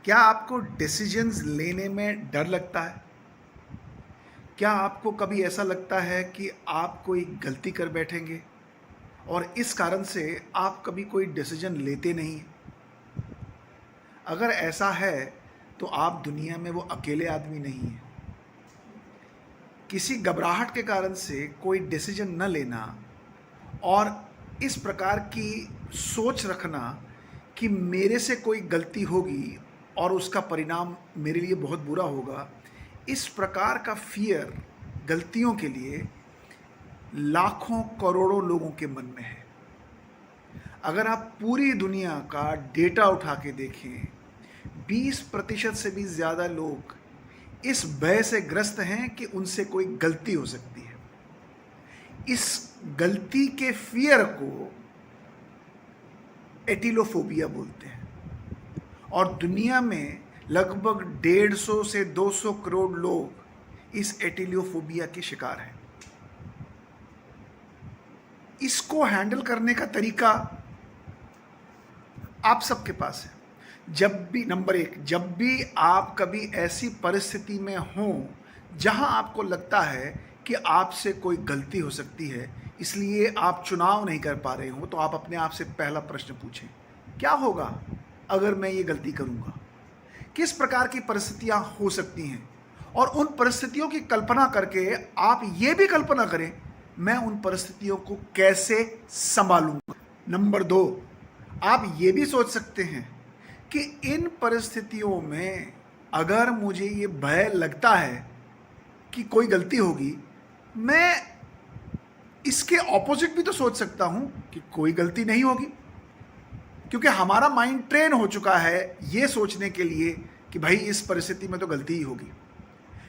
क्या आपको डिसीजंस लेने में डर लगता है? क्या आपको कभी ऐसा लगता है कि आप कोई गलती कर बैठेंगे और इस कारण से आप कभी कोई डिसीजन लेते नहीं हैं? अगर ऐसा है तो आप दुनिया में वो अकेले आदमी नहीं हैं। किसी घबराहट के कारण से कोई डिसीजन न लेना और इस प्रकार की सोच रखना कि मेरे से कोई गलती होगी और उसका परिणाम मेरे लिए बहुत बुरा होगा, इस प्रकार का फियर गलतियों के लिए लाखों करोड़ों लोगों के मन में है। अगर आप पूरी दुनिया का डेटा उठा के देखें, 20% से भी ज़्यादा लोग इस भय से ग्रस्त हैं कि उनसे कोई गलती हो सकती है। इस गलती के फियर को एटिलोफोबिया बोलते हैं और दुनिया में लगभग 150 से 200 करोड़ लोग इस एटिलोफोबिया के शिकार हैं। इसको हैंडल करने का तरीका आप सबके पास है। जब भी नंबर एक, जब भी आप कभी ऐसी परिस्थिति में हों जहां आपको लगता है कि आपसे कोई गलती हो सकती है, इसलिए आप चुनाव नहीं कर पा रहे हो, तो आप अपने आप से पहला प्रश्न पूछें, क्या होगा अगर मैं ये गलती करूंगा? किस प्रकार की परिस्थितियां हो सकती हैं? और उन परिस्थितियों की कल्पना करके आप ये भी कल्पना करें, मैं उन परिस्थितियों को कैसे संभालूंगा। नंबर दो, आप ये भी सोच सकते हैं कि इन परिस्थितियों में अगर मुझे ये भय लगता है कि कोई गलती होगी, मैं इसके ऑपोजिट भी तो सोच सकता हूं कि कोई गलती नहीं होगी, क्योंकि हमारा माइंड ट्रेन हो चुका है ये सोचने के लिए कि भाई इस परिस्थिति में तो गलती ही होगी।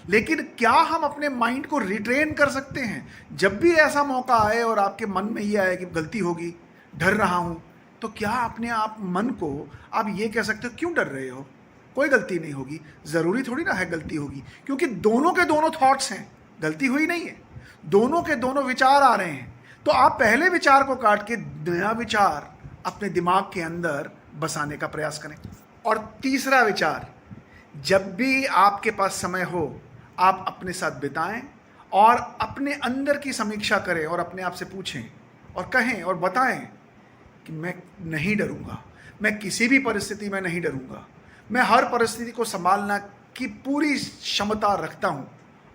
लेकिन क्या हम अपने माइंड को रिट्रेन कर सकते हैं? जब भी ऐसा मौका आए और आपके मन में ये आए कि गलती होगी, डर रहा हूं, तो क्या अपने आप मन को आप ये कह सकते हो, क्यों डर रहे हो, कोई गलती नहीं होगी? ज़रूरी थोड़ी ना है गलती होगी, क्योंकि दोनों के दोनों थॉट्स हैं, गलती हुई नहीं है, दोनों के दोनों विचार आ रहे हैं। तो आप पहले विचार को काट के नया विचार अपने दिमाग के अंदर बसाने का प्रयास करें। और तीसरा विचार, जब भी आपके पास समय हो, आप अपने साथ बिताएं और अपने अंदर की समीक्षा करें और अपने आप से पूछें और कहें और बताएं कि मैं नहीं डरूंगा, मैं किसी भी परिस्थिति में नहीं डरूंगा, मैं हर परिस्थिति को संभालना की पूरी क्षमता रखता हूं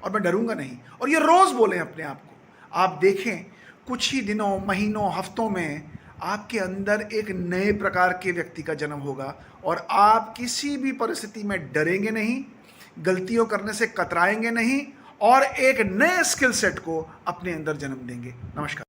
और मैं डरूंगा नहीं। और ये रोज बोलें अपने आप को। आप देखें, कुछ ही दिनों, महीनों, हफ्तों में आपके अंदर एक नए प्रकार के व्यक्ति का जन्म होगा और आप किसी भी परिस्थिति में डरेंगे नहीं, गलतियों करने से कतराएंगे नहीं और एक नए स्किल सेट को अपने अंदर जन्म देंगे। नमस्कार।